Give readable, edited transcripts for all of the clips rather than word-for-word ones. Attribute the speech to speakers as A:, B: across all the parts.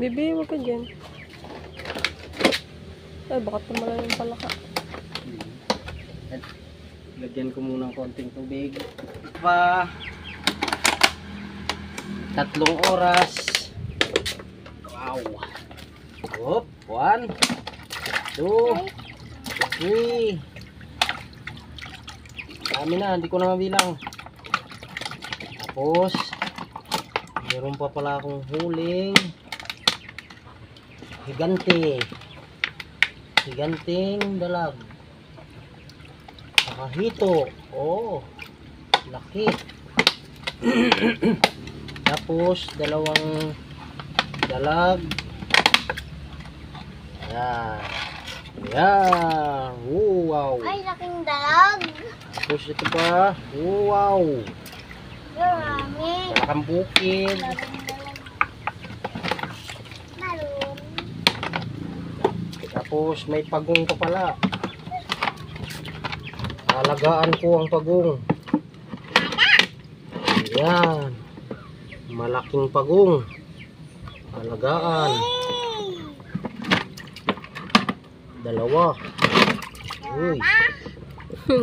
A: Bibi, wag ka dyan. Ay, baka tumala yung palaka.
B: Lagyan ko muna ng konting tubig. Pa 3 oras. Wow. Hop, 1, 2, 3. Dami na, hindi ko na mabilang. Tapos meron pa pala akong huling higanting dalag. Saka hito. Oh, laki. Tapos 2 dalag. Ayan. Ayan. Wow.
C: Ay, laking dalag.
B: Tapos ito pa. Wow.
C: Marami.
B: Malakang bukid.
C: Maroon.
B: Tapos may pagong pa pala. Alagaan ko ang pagong. Ayan. Malaking pagong. Alagaan. 2. Uy.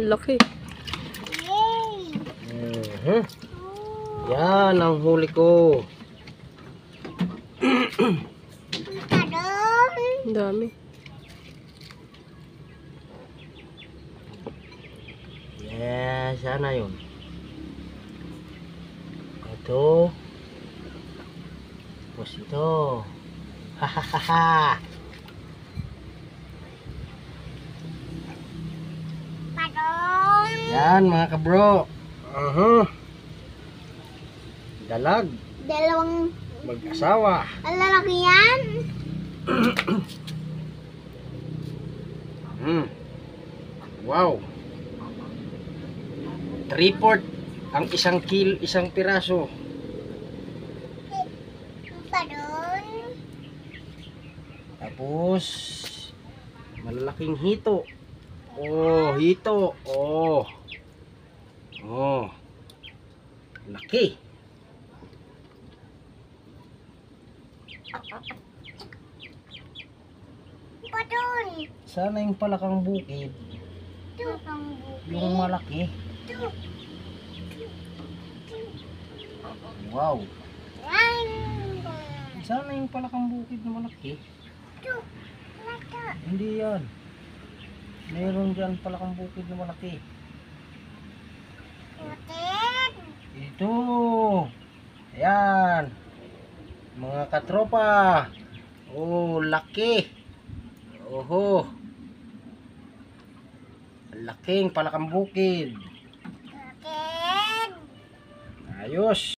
A: Laki.
C: Yay.
B: Yan ang huli ko.
C: Maroon.
A: Ang dami.
B: Yeah, sana yun. Ito. Tapos ito. Hahaha.
C: Maroon.
B: Yan mga kabro. Dalag.
C: 2
B: Mag-asawa.
C: ang lalaki yan.
B: Wow. 3/4 ang isang piraso.
C: Maroon.
B: Tapos malalaking hito. Oh, hito. Oh. Oh. Laki.
C: Maroon.
B: Sana yung palakang bukid, yung malaki. Wow. Sana yung palakang bukid na malaki. Hindi yan. Meron dyan palakang bukid na malaki. Ito. Ayan. Mga katropa. Oh, laki. Oho. Laking palakang bukid. Ayos.